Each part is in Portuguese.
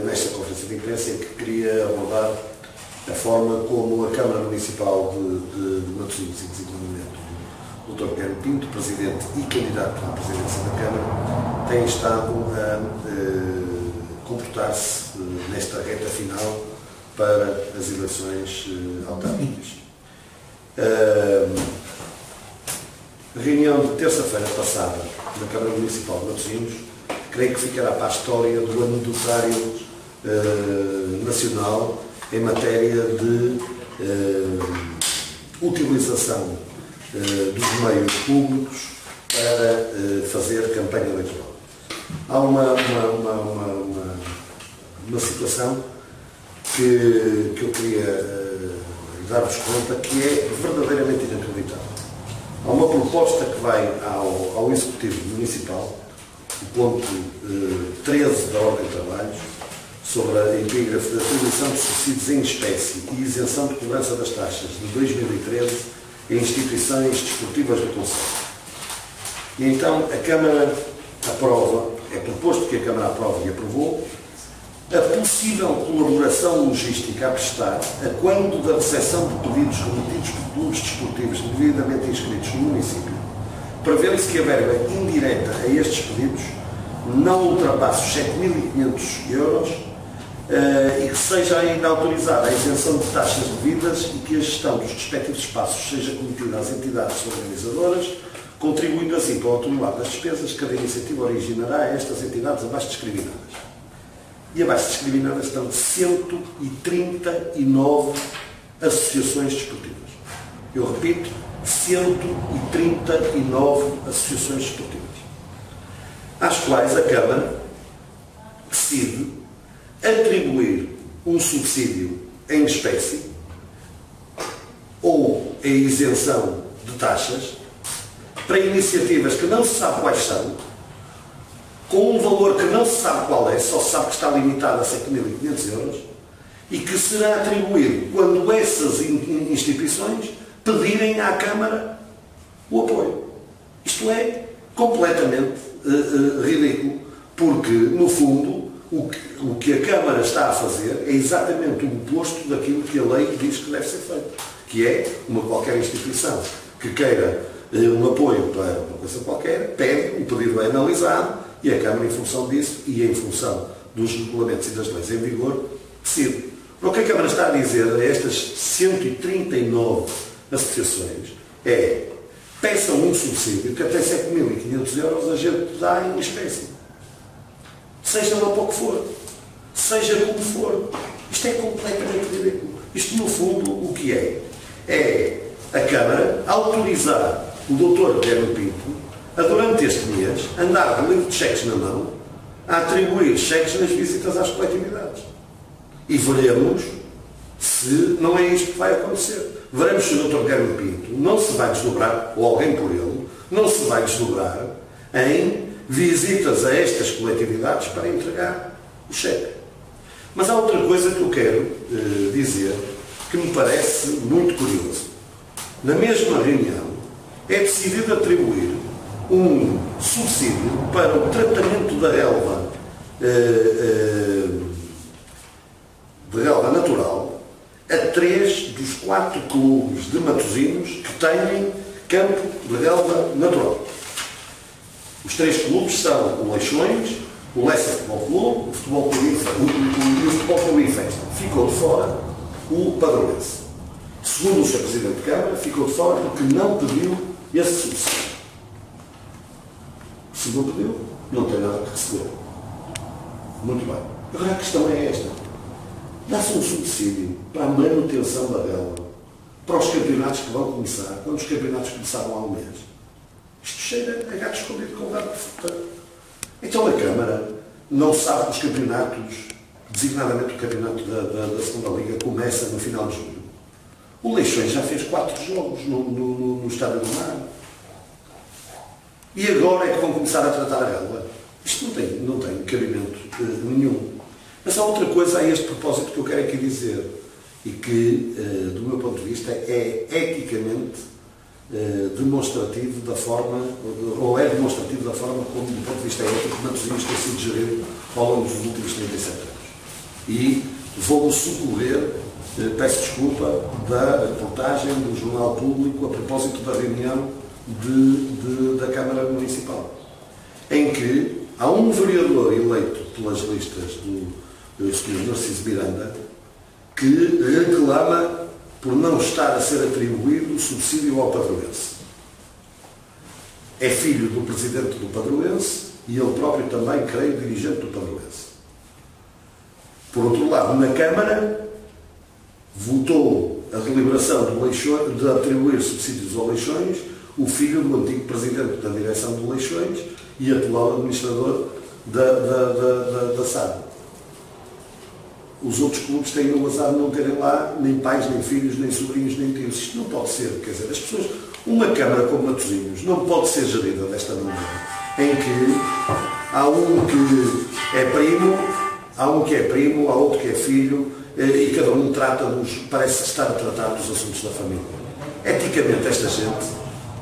nesta conferência de imprensa em que queria abordar a forma como a Câmara Municipal de Matosinhos e designadamente o Dr. Guilherme Pinto, Presidente e candidato à presidência da Câmara, tem estado a comportar-se nesta reta final para as eleições autárquicas. A reunião de terça-feira passada da Câmara Municipal de Matosinhos, creio que ficará para a história do anedotário nacional em matéria de utilização dos meios públicos para fazer campanha eleitoral. Há uma situação que eu queria dar-vos conta que é verdadeiramente inacreditável. Há uma proposta que vai ao Executivo Municipal, o ponto 13 da Ordem de Trabalhos, sobre a epígrafe da atribuição de subsídios em espécie e isenção de cobrança das taxas de 2013 em instituições desportivas do Conselho. E então a Câmara aprova, é proposto que a Câmara aprove e aprovou, a possível colaboração logística a prestar a quando da recepção de pedidos remetidos por clubes desportivos devidamente inscritos no município, prevendo-se que a verba indireta a estes pedidos não ultrapasse os 7.500 euros e que seja ainda autorizada a isenção de taxas devidas e que a gestão dos respectivos espaços seja cometida às entidades organizadoras, contribuindo assim para o atenuar das despesas que cada iniciativa originará a estas entidades abaixo discriminadas. E abaixo discriminadas estão 139 associações desportivas. Eu repito, 139 associações desportivas, às quais a Câmara decide atribuir um subsídio em espécie ou a isenção de taxas para iniciativas que não se sabe quais são, com um valor que não se sabe qual é, só se sabe que está limitado a 7.500 euros, e que será atribuído quando essas instituições pedirem à Câmara o apoio. Isto é completamente ridículo, porque, no fundo, o que a Câmara está a fazer é exatamente o oposto daquilo que a lei diz que deve ser feito, que é qualquer instituição que queira um apoio para uma coisa qualquer, pede, o pedido é analisado, e a Câmara, em função disso e em função dos regulamentos e das leis em vigor, decide. O que a Câmara está a dizer a estas 139 associações é: peçam um subsídio que até 7.500 euros a gente dá em espécie. Seja lá para o que for. Seja como for. Isto é completamente ridículo. Isto, no fundo, o que é? É a Câmara autorizar o Dr. Guilherme Pinto a, durante este mês, andar com livro de cheques na mão, a atribuir cheques nas visitas às coletividades. E veremos se não é isto que vai acontecer. Veremos se o Dr. Guilherme Pinto não se vai desdobrar, ou alguém por ele, não se vai desdobrar em visitas a estas coletividades para entregar o cheque. Mas há outra coisa que eu quero dizer que me parece muito curioso. Na mesma reunião é decidido atribuir um subsídio para o tratamento da relva de relva natural a 3 dos 4 clubes de Matosinhos que têm campo de relva natural. Os 3 clubes são o Leixões, o Lessa Futebol Clube, o Futebol Clube Infesta. Ficou de fora o Padronense. Segundo o Sr. Presidente de Câmara, ficou de fora porque não pediu esse subsídio. Se não pediu, não tem nada que receber. Muito bem. Agora a questão é esta. Dá-se um subsídio para a manutenção da relva, para os campeonatos que vão começar, quando os campeonatos começaram há um mês. Isto cheira a gato escondido com gato de fruta. Então a Câmara não sabe que os campeonatos, designadamente o campeonato da segunda Liga, começa no final de julho. O Leixões já fez 4 jogos no Estádio do Mar. E agora é que vão começar a tratar a relva. Isto não tem cabimento nenhum. Mas há outra coisa a este propósito que eu quero aqui dizer e que, do meu ponto de vista, é eticamente demonstrativo da forma, ou é demonstrativo da forma como, do ponto de vista ético, Matosinhos tem sido gerido ao longo dos últimos 37 anos. E vou-me socorrer, peço desculpa, da reportagem do Jornal Público a propósito da reunião da Câmara Municipal, em que há um vereador eleito pelas listas do Sr. Narciso Miranda que reclama por não estar a ser atribuído o subsídio ao padroense. É filho do presidente do Padroense e ele próprio também, creio, dirigente do Padroense. Por outro lado, na Câmara, votou a deliberação de atribuir subsídios ao Leixões o filho do antigo presidente da direção do Leixões e atual administrador da SAD. Os outros clubes têm o azar de não terem lá nem pais, nem filhos, nem sobrinhos, nem tios. Isto não pode ser, quer dizer, as pessoas, uma Câmara como Matosinhos não pode ser gerida desta maneira, em que há um que é primo, há outro que é filho, e cada um parece estar a tratar dos assuntos da família. Eticamente, esta gente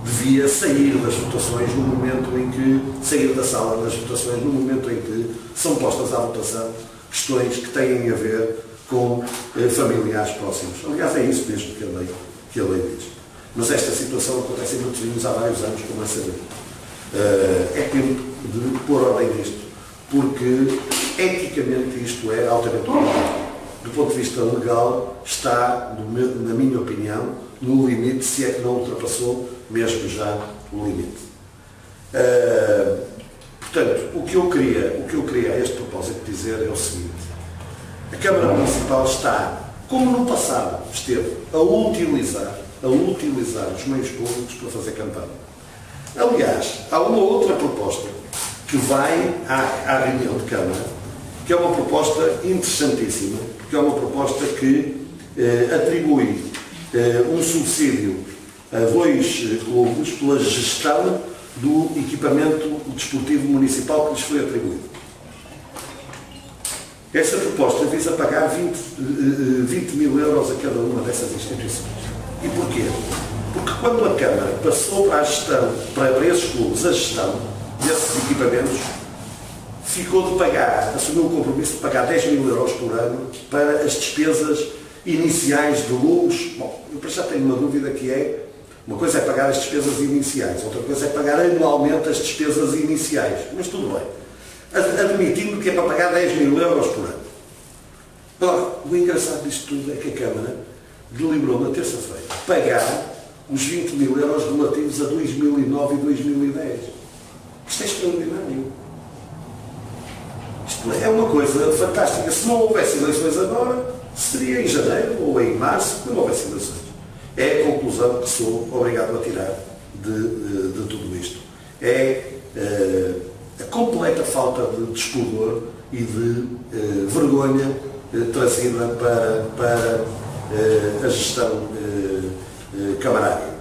devia sair das votações no momento em que, sair da sala das votações no momento em que são postas à votação questões que têm a ver com familiares próximos. Aliás, é isso mesmo que a lei diz. Mas esta situação acontece em Matosinhos há vários anos, como é sabido. É tempo de pôr ordem nisto, porque eticamente isto é altamente problemático. Do ponto de vista legal, está, na minha opinião, no limite, se é que não ultrapassou mesmo já o limite. Portanto, o que eu queria a este propósito dizer é o seguinte: a Câmara Municipal está, como no passado esteve, a utilizar os meios públicos para fazer campanha. Aliás, há uma outra proposta que vai à reunião de Câmara, que é uma proposta interessantíssima, porque é uma proposta que atribui um subsídio a 2 clubes pela gestão do equipamento desportivo municipal que lhes foi atribuído. Essa proposta visa pagar 20 mil euros a cada uma dessas instituições. E porquê? Porque quando a Câmara passou para a gestão, para esses clubes, a gestão desses equipamentos, ficou de pagar, assumiu o compromisso de pagar 10 mil euros por ano para as despesas iniciais de luz. Bom, eu para já tenho uma dúvida que é, uma coisa é pagar as despesas iniciais, outra coisa é pagar anualmente as despesas iniciais, mas tudo bem. Admitindo que é para pagar 10 mil euros por ano. Agora, o engraçado disto tudo é que a Câmara deliberou na terça-feira pagar os 20 mil euros relativos a 2009 e 2010. Isto é extraordinário. Isto é uma coisa fantástica. Se não houvesse eleições agora, seria em janeiro ou em março, que não houvesse eleições. É a conclusão que sou obrigado a tirar de tudo isto. É a completa falta de despudor e de vergonha trazida para a gestão camarária.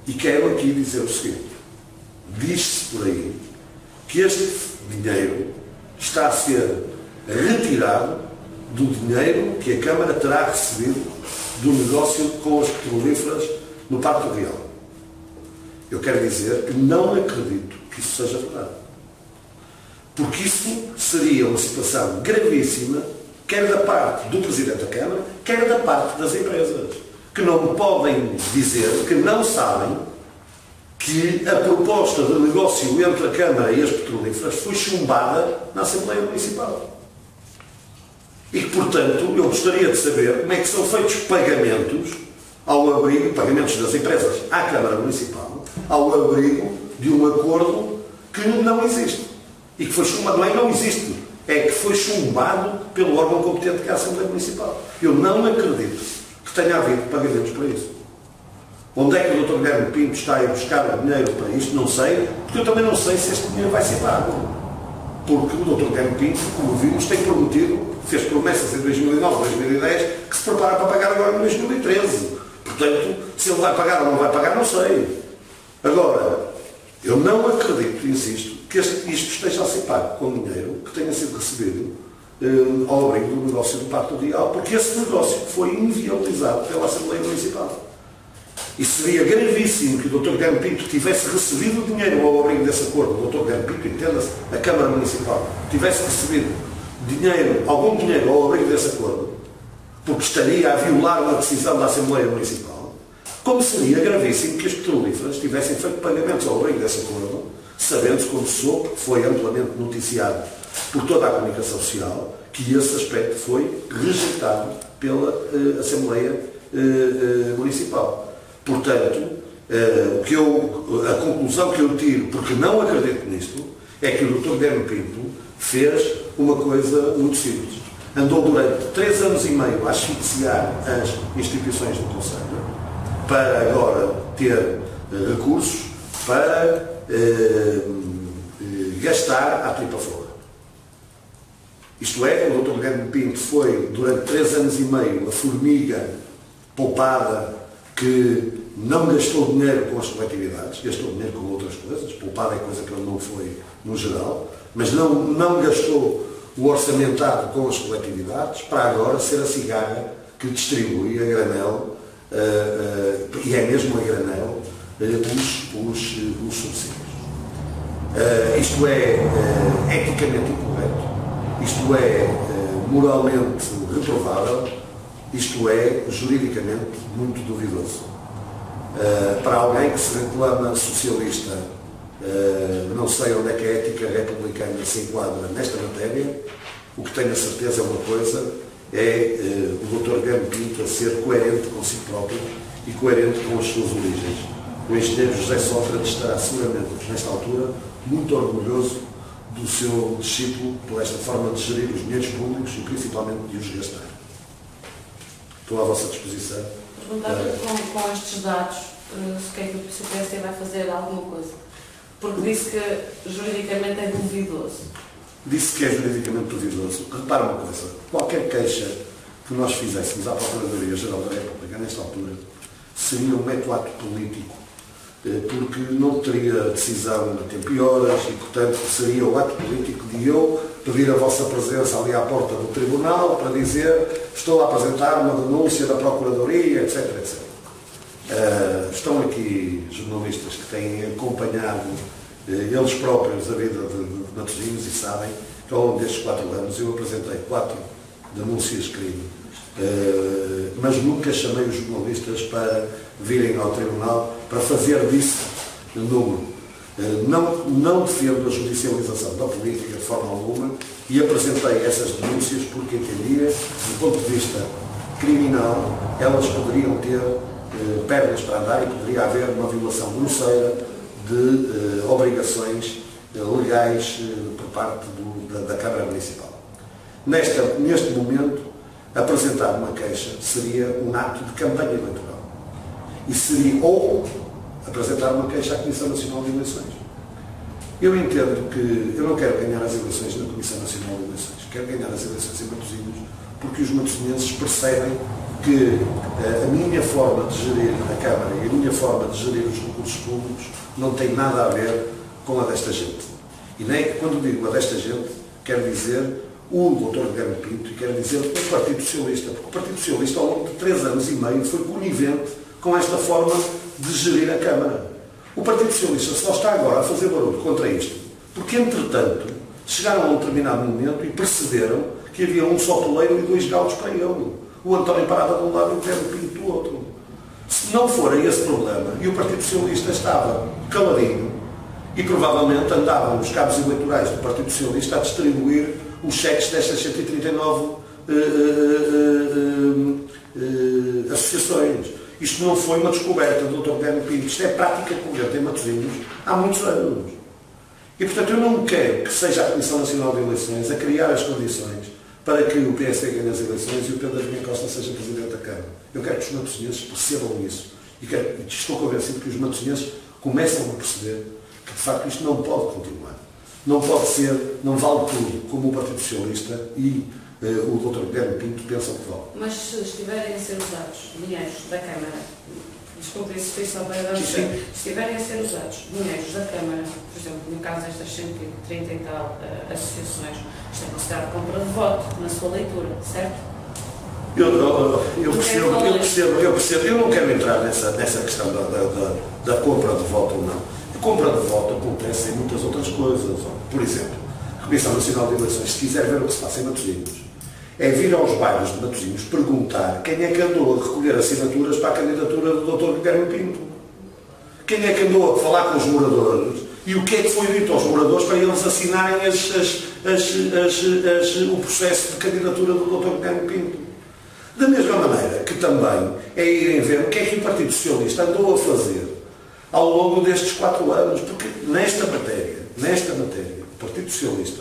E quero aqui dizer o seguinte: diz-se por aí que este dinheiro está a ser retirado do dinheiro que a Câmara terá recebido do negócio com as petrolíferas no Parque do Real. Eu quero dizer que não acredito que isso seja verdade. Porque isso seria uma situação gravíssima, quer da parte do Presidente da Câmara, quer da parte das empresas, que não podem dizer, que não sabem que a proposta de negócio entre a Câmara e as petrolíferas foi chumbada na Assembleia Municipal. E que, portanto, eu gostaria de saber como é que são feitos pagamentos ao abrigo, pagamentos das empresas à Câmara Municipal, ao abrigo de um acordo que não existe. E que foi chumbado, não existe, é que foi chumbado pelo órgão competente que é a Assembleia Municipal. Eu não acredito que tenha havido pagamentos para isso. Onde é que o Dr. Guilherme Pinto está a buscar dinheiro para isto? Não sei, porque eu também não sei se este dinheiro vai ser pago. Porque o Dr. Guilherme Pinto, como vimos, tem prometido, fez promessas em 2009, 2010, que se prepara para pagar agora em 2013. Portanto, se ele vai pagar ou não vai pagar, não sei. Agora, eu não acredito, insisto, que isto esteja a ser pago com dinheiro que tenha sido recebido ao abrigo do negócio do Parque do Real, porque esse negócio foi inviabilizado pela Assembleia Municipal. E seria gravíssimo que o Dr. Guilherme Pinto tivesse recebido o dinheiro ao abrigo desse acordo. O Dr. Guilherme Pinto, entenda-se, a Câmara Municipal, tivesse recebido algum dinheiro ao abrigo desse acordo, porque estaria a violar uma decisão da Assembleia Municipal, como seria gravíssimo que as petrolíferas tivessem feito pagamentos ao abrigo desse acordo, sabendo-se, como se soube, que foi amplamente noticiado por toda a comunicação social, que esse aspecto foi rejeitado pela Assembleia Municipal. Portanto, a conclusão que eu tiro, porque não acredito nisto, é que o Dr. Guilherme Pinto fez uma coisa muito simples. Andou durante 3 anos e meio a asfixiar as instituições do Conselho para agora ter recursos para gastar à tripa fora. Isto é, o Dr. Guilherme Pinto foi durante 3 anos e meio a formiga poupada que não gastou dinheiro com as coletividades, gastou dinheiro com outras coisas, poupada é coisa que ele não foi no geral, mas não gastou o orçamentado com as coletividades para agora ser a cigarra que distribui a granel, e é mesmo a granel, os subsídios. Isto é eticamente incorreto, isto é moralmente reprovável, isto é juridicamente muito duvidoso. Para alguém que se reclama socialista, não sei onde é que a ética republicana se enquadra nesta matéria. O que tenho a certeza é uma coisa, é o Dr. Guilherme Pinto a ser coerente consigo próprio e coerente com as suas origens. O engenheiro José Sócrates estará seguramente, nesta altura, muito orgulhoso do seu discípulo por esta forma de gerir os dinheiros públicos e principalmente de os gastar. Estou à vossa disposição. Perguntava-lhe com estes dados se o que é que o PSD vai fazer alguma coisa. Porque disse que juridicamente é duvidoso. Disse que é juridicamente duvidoso. Repara uma coisa, qualquer queixa que nós fizéssemos à Procuradoria-Geral da República nesta altura seria um mero ato político, porque não teria decisão a tempo e horas e, portanto, seria o ato político de eu pedir a vossa presença ali à porta do Tribunal para dizer estou a apresentar uma denúncia da Procuradoria, etc, etc. Estão aqui jornalistas que têm acompanhado eles próprios a vida de Matosinhos e sabem que ao longo destes 4 anos eu apresentei 4 denúncias de crime, mas nunca chamei os jornalistas para virem ao Tribunal para fazer disso número. Não defendo a judicialização da política de forma alguma e apresentei essas denúncias porque entendia, do ponto de vista criminal, elas poderiam ter pernas para andar e poderia haver uma violação grosseira de obrigações legais por parte da Câmara Municipal. Neste momento, apresentar uma queixa seria um ato de campanha eleitoral. E seria ou apresentar uma queixa à Comissão Nacional de Eleições. Eu entendo que eu não quero ganhar as eleições na Comissão Nacional de Eleições. Quero ganhar as eleições em Matosinhos porque os matosinhenses percebem que a minha forma de gerir a Câmara e a minha forma de gerir os recursos públicos não tem nada a ver com a desta gente. E nem quando digo a desta gente, quero dizer o Dr. Guilherme Pinto e quero dizer o Partido Socialista, porque o Partido Socialista ao longo de 3 anos e meio foi conivente com esta forma de gerir a Câmara. O Partido Socialista só está agora a fazer barulho contra isto, porque entretanto chegaram a um determinado momento e perceberam que havia um só toleiro e 2 galos para ele. O António Parada de um lado e o Guilherme Pinto do outro. Se não for esse problema, e o Partido Socialista estava caladinho, e provavelmente andavam os cabos eleitorais do Partido Socialista a distribuir os cheques destas 139 associações. Isto não foi uma descoberta do Dr. Guilherme Pinto, isto é prática corrente em Matosinhos há muitos anos. E, portanto, eu não quero que seja a Comissão Nacional de Eleições a criar as condições para que o PSD ganhe as eleições e o Pedro Adriano Costa seja Presidente da Câmara. Eu quero que os matosinhenses percebam isso. E estou convencido que os matosinhenses começam a perceber que, de facto, isto não pode continuar. Não pode ser, não vale tudo, como o Partido Socialista e o Dr. Guilherme Pinto pensam que vale. Mas se estiverem a ser usados dinheiros da Câmara, desculpe, isso foi só para dar se estiverem a ser usados dinheiros da Câmara, por exemplo, no caso destas 130 e tal associações, isto é considerado compra de voto, na sua leitura, certo? Eu percebo. Eu não quero entrar nessa questão da compra de voto ou não. A compra de voto acontece em muitas outras coisas. Por exemplo, Comissão Nacional de Eleições, se quiser ver o que se passa em Matosinhos, é vir aos bairros de Matosinhos perguntar quem é que andou a recolher assinaturas para a candidatura do Dr. Guilherme Pinto. Quem é que andou a falar com os moradores e o que é que foi dito aos moradores para eles assinarem o processo de candidatura do Dr. Guilherme Pinto. Da mesma maneira que também é irem ver o que é que o Partido Socialista andou a fazer ao longo destes 4 anos, porque nesta matéria, o Partido Socialista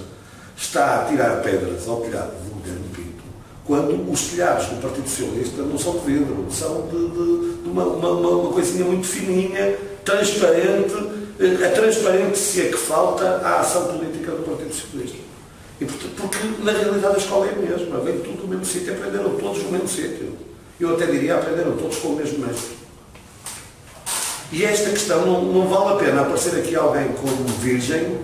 está a tirar pedras ao telhado do Guilherme Pinto, quando os telhados do Partido Socialista não são de vidro, são de uma coisinha muito fininha, transparente, a transparência que falta à ação política do Partido Socialista. E porque na realidade a escola é a mesma, vem tudo do mesmo sítio, aprenderam todos no mesmo sítio. Eu até diria, aprenderam todos com o mesmo mestre. E esta questão não vale a pena aparecer aqui alguém como virgem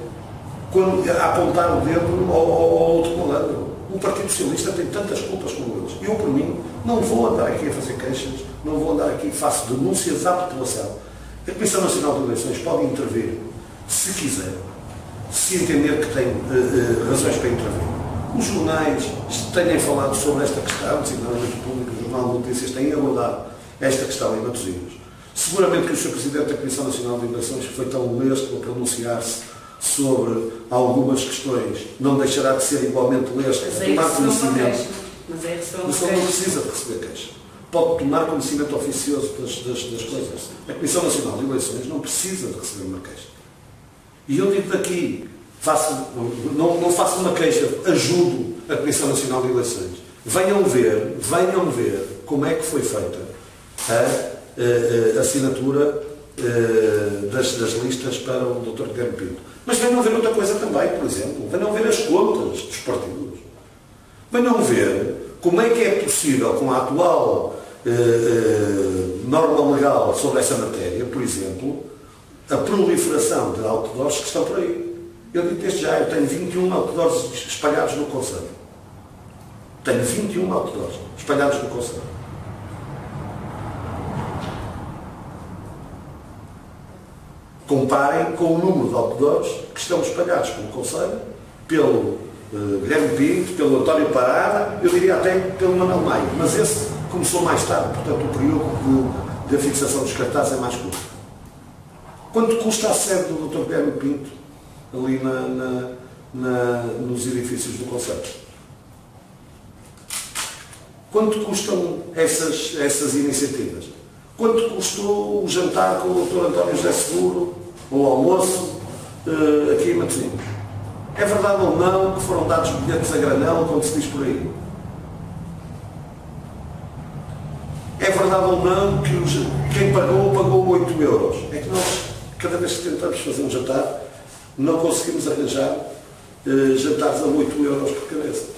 quando apontar o dedo ao outro malandro. O Partido Socialista tem tantas culpas como eles. Eu, por mim, não vou andar aqui a fazer queixas, não vou andar aqui, faço denúncias à população. A Comissão Nacional de Eleições pode intervir, se quiser, se entender que tem razões para intervir. Os jornais têm falado sobre esta questão, designadamente o Público, o Jornal de Notícias tem abordado esta questão em Matosinhos. Seguramente que o Sr. Presidente da Comissão Nacional de Eleições, que foi tão lesto a pronunciar-se sobre algumas questões, não deixará de ser igualmente lesto a tomar conhecimento. Mas ele não precisa de receber queixa. Pode tomar conhecimento oficioso das coisas. A Comissão Nacional de Eleições não precisa de receber uma queixa. E eu digo daqui, não faço uma queixa, ajudo a Comissão Nacional de Eleições. Venham ver como é que foi feita a assinatura das listas para o Dr. Guilherme Pinto. Mas venham ver outra coisa também, por exemplo. Venham ver as contas dos partidos. Venham ver como é que é possível, com a atual norma legal sobre essa matéria, por exemplo, a proliferação de outdoors que estão por aí. Eu digo desde já, eu tenho 21 outdoors espalhados no concelho. Tenho 21 outdoors espalhados no concelho. Comparem com o número de outdoors que estão espalhados pelo concelho, pelo Guilherme Pinto, pelo António Parada, eu diria até pelo Manuel Maio. Mas esse começou mais tarde, portanto o período de fixação dos cartazes é mais curto. Quanto custa a sede do Dr. Guilherme Pinto ali nos edifícios do concelho? Quanto custam essas iniciativas? Quanto custou o jantar com o Dr. António José Seguro, ou o almoço, aqui em Matosinhos? É verdade ou não que foram dados bilhetes a granel, como se diz por aí? É verdade ou não que quem pagou 8 euros? É que nós, cada vez que tentamos fazer um jantar, não conseguimos arranjar jantares a 8 euros por cabeça.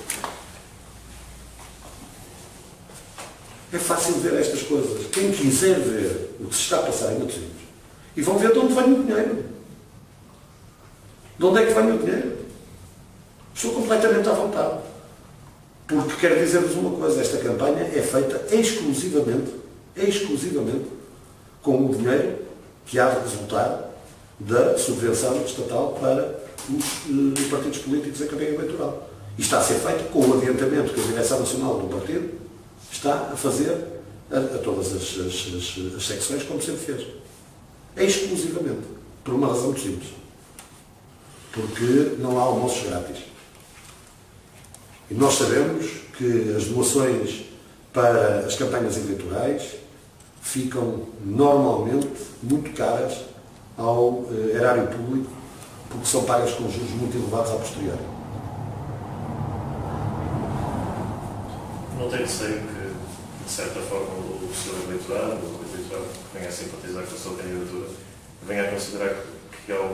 É fácil ver estas coisas. Quem quiser ver o que se está a passar em Matosinhos, e vão ver de onde vem o dinheiro. De onde é que vem o dinheiro? Estou completamente à vontade. Porque quero dizer-vos uma coisa, esta campanha é feita exclusivamente com o dinheiro que há de resultar da subvenção estatal para os partidos políticos em campanha eleitoral. E está a ser feito com o adiantamento que a Direção Nacional do Partido está a fazer a todas as secções, como sempre fez. Exclusivamente. Por uma razão muito simples. Porque não há almoços grátis. E nós sabemos que as doações para as campanhas eleitorais ficam normalmente muito caras ao erário público, porque são pagas com juros muito elevados a posteriori. Não tem receio que, de certa forma, o seu eleitorado, que venha a simpatizar com a sua candidatura, venha a considerar que ao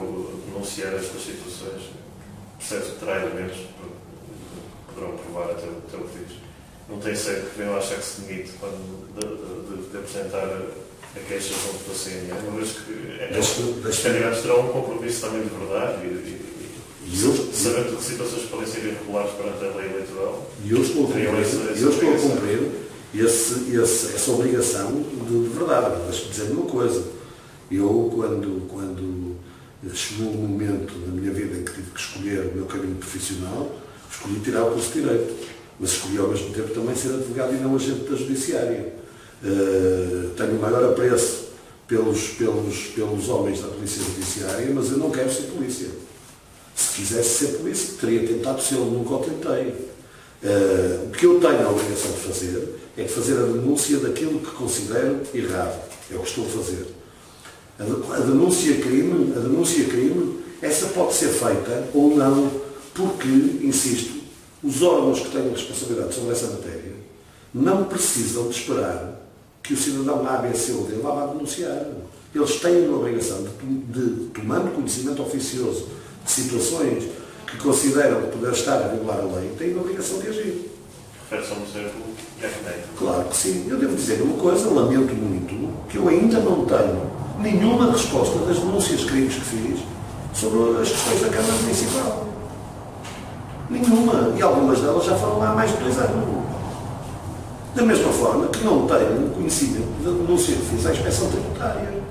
denunciar estas situações, percebe que terá elementos que poderão provar até o que diz. Não tem receio que venham a achar que se demite quando de apresentar a queixa junto da CNE, uma vez que os candidatos terão um compromisso também de verdade e sabendo que situações podem ser irregulares perante a lei eleitoral. E eu estou a cumprir essa obrigação de verdade. Deixe-me dizer uma coisa. Eu, quando chegou um momento na minha vida em que tive que escolher o meu caminho profissional, escolhi tirar o curso de Direito, mas escolhi ao mesmo tempo também ser advogado e não agente da Judiciária. Tenho o maior apreço pelos homens da Polícia Judiciária, mas eu não quero ser polícia. Se quisesse ser polícia, teria tentado ser, nunca o tentei. O que eu tenho a obrigação de fazer é de fazer a denúncia daquilo que considero errado. É o que estou a fazer. A denúncia crime, essa pode ser feita ou não, porque, insisto, os órgãos que têm responsabilidade sobre essa matéria não precisam de esperar que o cidadão A, B, C ou D vá denunciar. Eles têm a obrigação de tomando conhecimento oficioso de situações que consideram que poder estar a violar a lei, têm a obrigação de agir. Refere-se a um exemplo de acné. Claro que sim. Eu devo dizer uma coisa, lamento muito, que eu ainda não tenho nenhuma resposta das denúncias de crimes que fiz sobre as questões da Câmara Municipal. Nenhuma. E algumas delas já foram lá há mais de 2 anos. Da mesma forma que não tenho conhecimento da denúncia que fiz à Inspeção Tributária.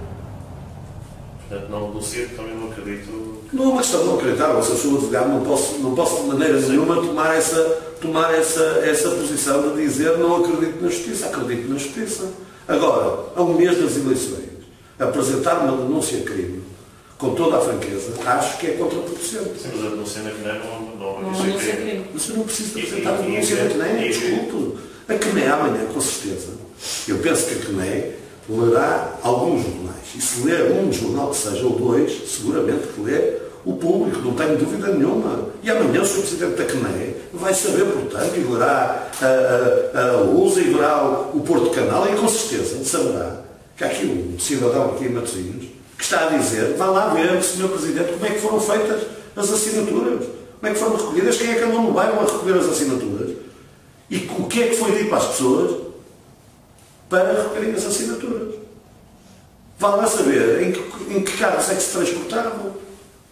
Portanto, não denuncio, também não acredito. Não é uma questão de não acreditar. Se eu sou advogado, não posso de maneira nenhuma tomar essa posição de dizer não acredito na Justiça. Acredito na Justiça. Agora, a um mês das eleições, apresentar uma denúncia de crime, com toda a franqueza, acho que é contraproducente. Sim, mas a denúncia na CNE não é crime. Mas eu não preciso de apresentar a denúncia na CNE, desculpe. A CNE amanhã, com certeza. Eu penso que a CNE lerá alguns jornais. E se ler um jornal que seja, ou 2, seguramente que lê o Público, não tenho dúvida nenhuma. E amanhã o Sr. Presidente da CNE vai saber, portanto, e lerá a Lusa e verá o Porto Canal e com certeza saberá que há aqui um cidadão aqui em Matosinhos que está a dizer, vá lá ver, Sr. Presidente, como é que foram feitas as assinaturas, como é que foram recolhidas, quem é que andou no bairro a recolher as assinaturas e o que é que foi dito para as pessoas para recolherem as assinaturas. Vá lá saber em que carros é que se transportavam,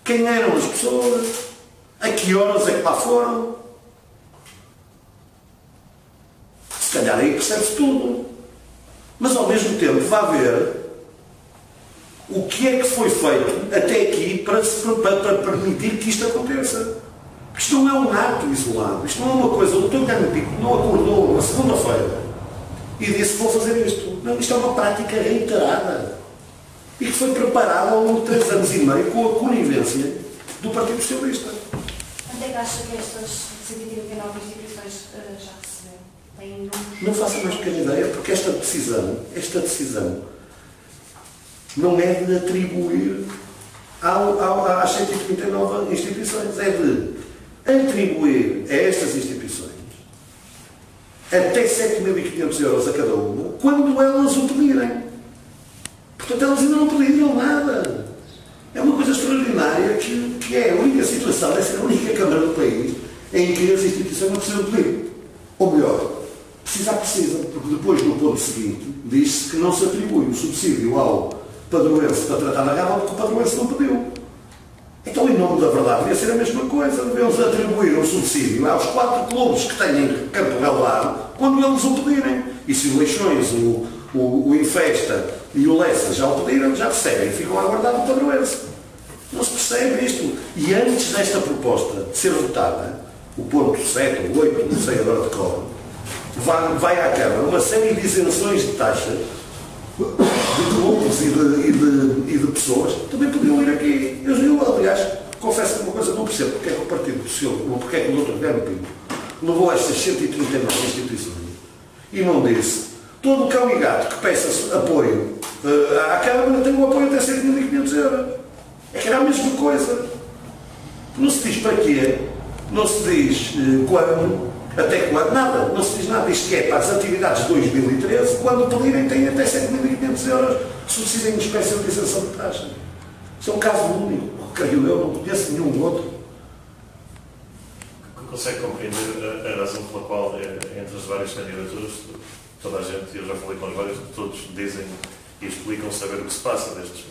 quem eram as pessoas, a que horas é que lá foram. Se calhar aí percebe-se tudo. Mas ao mesmo tempo vá ver o que é que foi feito até aqui para permitir que isto aconteça. Isto não é um ato isolado, isto não é uma coisa. O Dr. Guilherme Pico não acordou na segunda-feira e disse vou fazer isto. Não, isto é uma prática reiterada e que foi preparada ao longo de 3 anos e meio com a conivência do Partido Socialista. Onde é que acha que estas 139 instituições já receberam? Tem números? Não faço a mais pequena ideia, porque esta decisão não é de atribuir às 139 instituições, é de atribuir a estas instituições até 7.500 euros a cada uma, quando elas o pedirem. Portanto, elas ainda não pediram nada. É uma coisa extraordinária que é a única situação, deve ser a única Câmara do país em que as instituições não precisam pedir. Ou melhor, precisam, porque depois no ponto seguinte diz-se que não se atribui o subsídio ao padroense para tratar da gala porque o padroense não pediu. Então, em nome da verdade, devia ser a mesma coisa. Devemos atribuir um subsídio aos 4 clubes que têm campo relevado quando eles o pedirem. E se o Leixões, o Infesta e o Lessa já o pediram, já recebem e ficam a aguardar o padroense. Não se percebe isto. E antes desta proposta de ser votada, o ponto 7 ou 8, não sei agora de cor, vai à Câmara uma série de isenções de taxas de clubes e de pessoas também podiam ir aqui. Eu, aliás, confesso uma coisa, não percebo porque é que o Partido Socialista, ou porque é que o Dr. Guilherme Pinto levou estas 139 instituições e não disse todo o cão e gato que peça apoio à Câmara tem o apoio até 7.500 euros. É que era a mesma coisa. Não se diz para quê, não se diz quando, até quando, nada, não se diz nada. Isto que é para as atividades de 2013, quando pedirem têm até 7.500 euros subsídio em espécie de isenção de taxa. Isto é um caso único, creio eu, não conheço nenhum outro. Consegue compreender a razão pela qual, entre as várias candidaturas, toda a gente, eu já falei com os vários, todos dizem e explicam saber o que se passa destes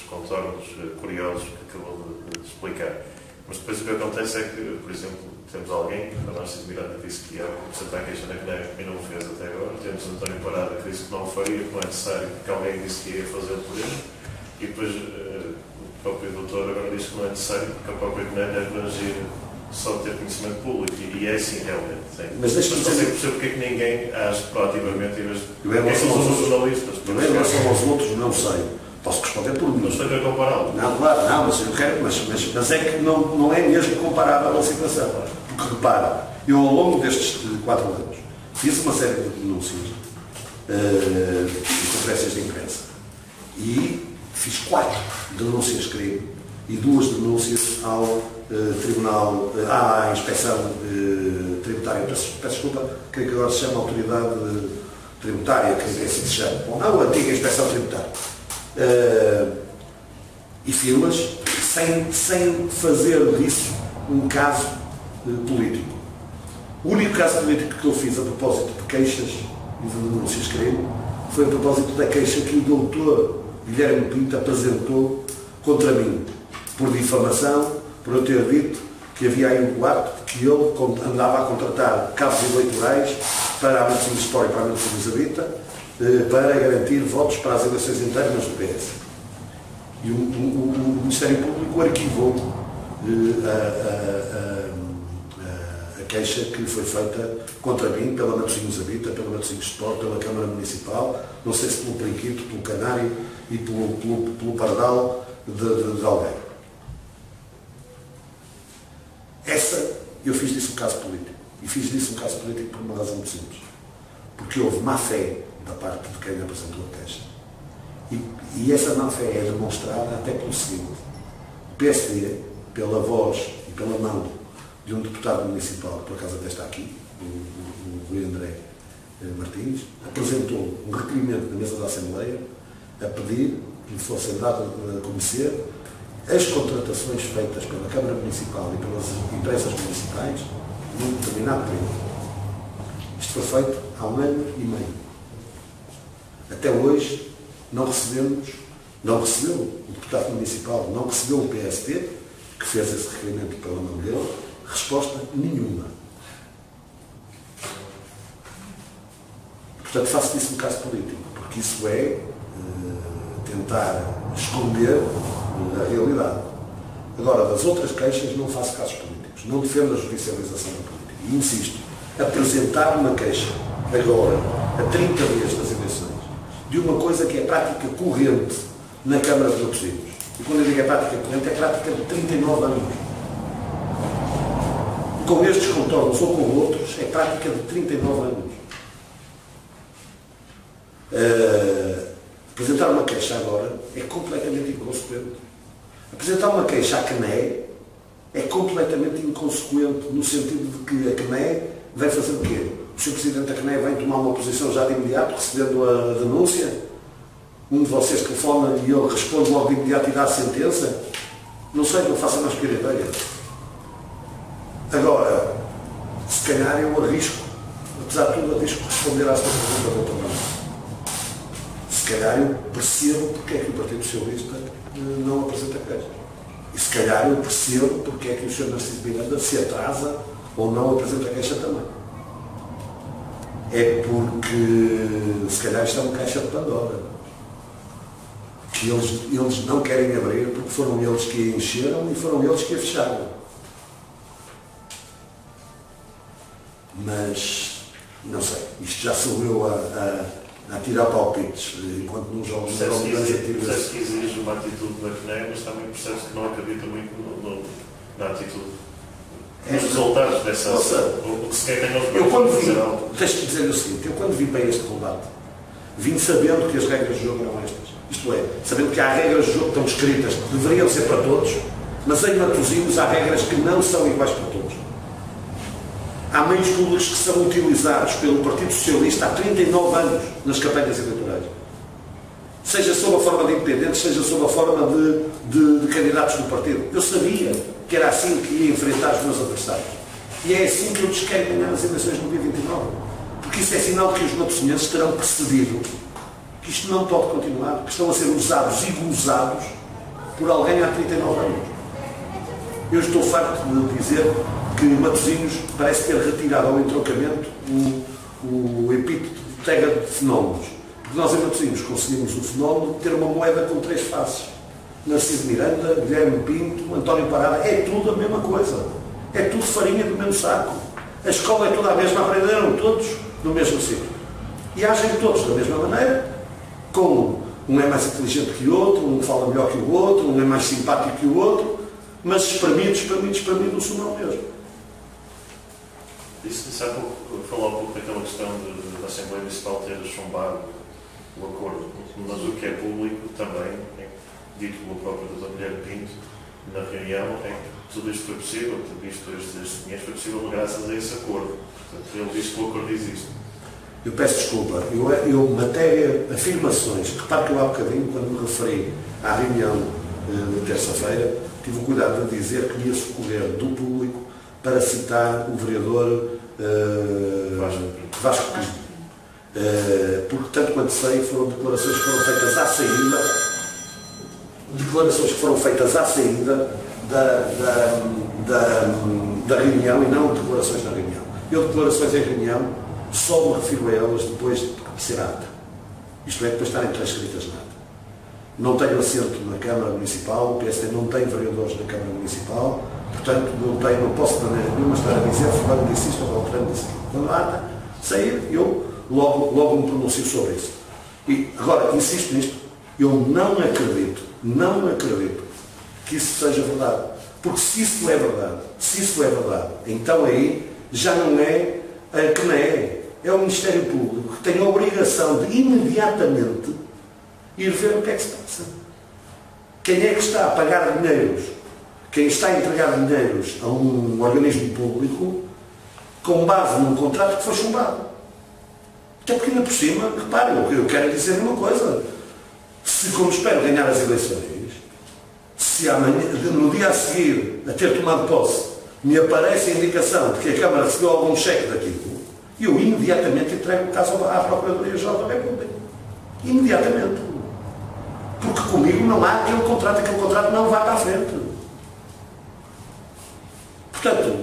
contornos curiosos que acabou de explicar. Mas depois o que acontece é que, por exemplo, temos alguém, a Narciso Miranda disse que ia apresentar a queixa na CNE e não o fez até agora, temos António Parada que disse que não o faria, que não é necessário, que alguém disse que ia fazer por ele, e depois próprio doutor agora diz que não é necessário, porque a própria CNE deve abranger só ter conhecimento público, e é assim realmente. Sim. Mas deixa-me dizer... perceber porque é que ninguém age proativamente em vez de... Eu em relação aos jornalistas. Eu em relação aos outros não sei. Posso responder por mim. Não estou a compará-lo. Não, claro, não, mas eu quero, mas é que não é mesmo comparável a situação. Porque repara, eu ao longo destes 4 anos fiz uma série de denúncias em conferências de imprensa e fiz 4 denúncias de crime e 2 denúncias ao Tribunal, à Inspeção Tributária. Peço desculpa, creio que agora se chama Autoridade Tributária, que é assim que se chama. Bom, não, a antiga Inspeção Tributária. E filas sem fazer disso um caso político. O único caso político que eu fiz a propósito de queixas e de denúncias de crime foi a propósito da queixa que o doutor Guilherme Pinto apresentou contra mim, por difamação, por eu ter dito que havia aí um boato de que ele andava a contratar cabos eleitorais para a Medicina Histórica e para a Medicina Elisabeta para garantir votos para as eleições internas do PS. E o Ministério Público arquivou a queixa que foi feita contra mim pela Medicina Elisabeta, pela Medicina Sport, pela Câmara Municipal, não sei se pelo Periquito, pelo Canário e pelo Pardal de Algarve. Eu fiz disso um caso político. E fiz disso um caso político por uma razão muito simples. Porque houve má fé da parte de quem apresentou a queixa. E essa má fé é demonstrada até pelo seguinte. O PSD, pela voz e pela mão de um deputado municipal, que por acaso até está aqui, o Rui André Martins, apresentou um requerimento na mesa da Assembleia a pedir que lhe fossem dado a conhecer as contratações feitas pela Câmara Municipal e pelas empresas municipais num determinado período. Isto foi feito há 1 ano e meio. Até hoje não recebeu o deputado municipal, não recebeu o PST, que fez esse requerimento pela mão dele, resposta nenhuma. Portanto, faço disso um caso político, porque isso é tentar esconder a realidade. Agora, das outras queixas, não faço casos políticos, não defendo a judicialização da política. E insisto, apresentar uma queixa agora, a 30 dias das eleições, de uma coisa que é prática corrente na Câmara de Matosinhos. E quando eu digo é prática corrente, é prática de 39 anos. Com estes contornos ou com outros, é prática de 39 anos. Apresentar uma queixa agora é completamente inconsequente. Apresentar uma queixa à CNE é completamente inconsequente, no sentido de que a CNE vai fazer o quê? O Sr. Presidente da CNE vai tomar uma posição já de imediato, recebendo a denúncia? Um de vocês telefona e ele responde logo de imediato e dá a sentença? Não sei, não faça mais pequena ideia. Agora, se calhar eu arrisco, apesar de tudo, arrisco responder à sua pergunta, doutor Manuel. Se calhar eu percebo porque é que o Partido Socialista não apresenta queixa. E se calhar eu percebo porque é que o Sr. Narciso Miranda se atrasa ou não apresenta queixa também. É porque, se calhar, isto é uma caixa de Pandora. Que eles não querem abrir porque foram eles que a encheram e foram eles que a fecharam. Mas, não sei, isto já sou eu a tirar palpites, enquanto não jogo no jogo percebe-se que exige uma atitude da CNE, mas também percebe-se que não acredita muito na atitude. Os resultados dessa ação, o que se quer que nós vamos deixe-me dizer o seguinte, eu quando vim para este combate, vim sabendo que as regras do jogo eram estas. Isto é, sabendo que há regras do jogo que estão escritas, que deveriam ser para todos, mas em Matosinhos há regras que não são iguais para todos. Há meios públicos que são utilizados pelo Partido Socialista há 39 anos nas campanhas eleitorais. Seja sob a forma de independentes, seja sob a forma de candidatos do partido. Eu sabia que era assim que ia enfrentar os meus adversários. E é assim que eu lhes quero ganhar as eleições no dia 29. Porque isso é sinal que os matosinhenses terão percebido que isto não pode continuar, que estão a ser usados e gozados por alguém há 39 anos. Eu estou farto de dizer que Matosinhos parece ter retirado ao entroncamento o epíteto de terra de fenómenos. Porque nós em Matosinhos conseguimos o fenómeno de ter uma moeda com 3 faces. Narciso Miranda, Guilherme Pinto, António Parada, é tudo a mesma coisa. É tudo farinha do mesmo saco. A escola é toda a mesma, aprenderam todos no mesmo sítio. E agem todos da mesma maneira, com um é mais inteligente que o outro, um fala melhor que o outro, um é mais simpático que o outro, mas espremidos, o som mesmo. Disse há pouco, falou há pouco daquela questão da Assembleia Municipal ter chumbado o acordo, mas o que é público também, dito pelo próprio Dr. Guilherme Pinto, na reunião, é que tudo isto foi possível, tudo isto, este dinheiro foi possível graças a esse acordo. Portanto, ele diz que o acordo existe. Eu peço desculpa, eu matéria, afirmações, repare que eu há bocadinho, quando me referi à reunião de terça-feira, tive o cuidado de dizer que ia socorrer do público para citar o vereador Vasco Pinto. Porque, tanto quanto sei, foram declarações que foram feitas à saída, da reunião e não declarações na reunião. Eu, declarações em reunião, só me refiro a elas depois de ser ata. Isto é, depois de estarem transcritas na ata. Não tenho assento na Câmara Municipal, o PSD não tem vereadores na Câmara Municipal, portanto não posso de maneira nenhuma estar a dizer fulano disse isto ou fulano disse aquilo. Quando a ata sair, eu logo me pronuncio sobre isso. E agora, insisto nisto, eu não acredito que isso seja verdade. Porque se isso é verdade, então aí já não é a CNE, é o Ministério Público que tem a obrigação de imediatamente ir ver o que é que se passa. Quem é que está a pagar dinheiros, quem está a entregar dinheiros a um organismo público com base num contrato que foi chumbado. Até porque ainda por cima, reparem, eu quero dizer uma coisa, se como espero ganhar as eleições, se amanhã, no dia a seguir a ter tomado posse, me aparece a indicação de que a Câmara recebeu algum cheque daquilo, eu imediatamente entrego o caso à Procuradoria-Geral da República. Imediatamente. Porque comigo não há aquele contrato não vai para a frente. Portanto,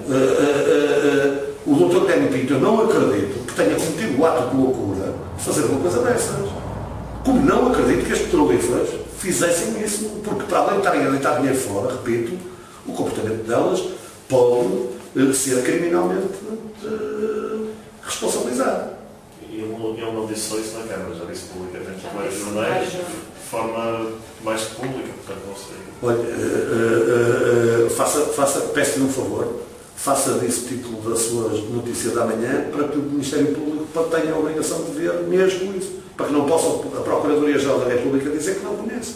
o Dr. Guilherme Pinto, eu não acredito que tenha cometido o ato de loucura de fazer uma coisa dessas. Como não acredito que as petrolíferas fizessem isso, porque para além de estarem a deitar dinheiro fora, repito, o comportamento delas pode ser criminalmente responsabilizado. E ele não disse só isso na Câmara, já disse publicamente em vários jornais, de forma mais pública, portanto não sei. Olha, peço-lhe um favor, faça disso título da sua notícia da manhã para que o Ministério Público tenha a obrigação de ver mesmo isso, para que não possa a Procuradoria-Geral da República dizer que não conhece.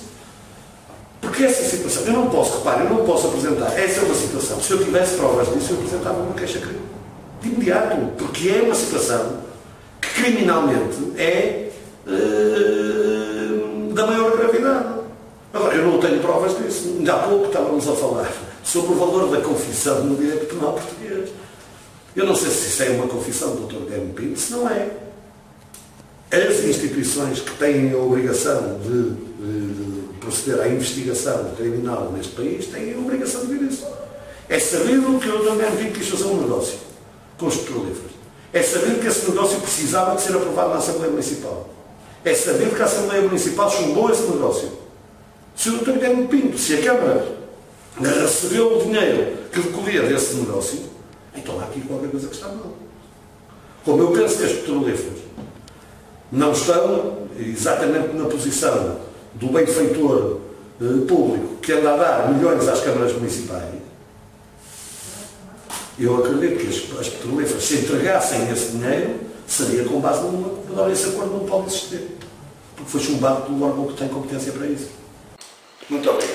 Porque essa situação, eu não posso apresentar, essa é uma situação, se eu tivesse provas disso, eu apresentava uma queixa-crime. De imediato, porque é uma situação que criminalmente é da maior gravidade. Agora, eu não tenho provas disso. Ainda há pouco estávamos a falar sobre o valor da confissão no direito penal português. Eu não sei se isso é uma confissão do Dr. Guilherme Pinto, se não é. As instituições que têm a obrigação de proceder à investigação criminal neste país têm a obrigação de ver isso. É sabido que o Dr. Guilherme Pinto quis fazer um negócio com os petrolíferos. É sabido que esse negócio precisava de ser aprovado na Assembleia Municipal. É sabido que a Assembleia Municipal chumbou esse negócio. Se o Dr. Guilherme Pinto, se a Câmara recebeu o dinheiro que decorria desse negócio, então há aqui qualquer coisa que está mal. Como eu penso que as petrolíferas não estão exatamente na posição do benfeitor público que anda a dar milhões às câmaras municipais, eu acredito que as petrolíferas, se entregassem esse dinheiro, seria com base numa culpa. Esse acordo não pode existir, porque foi chumbado pelo órgão que tem competência para isso. Muito obrigado.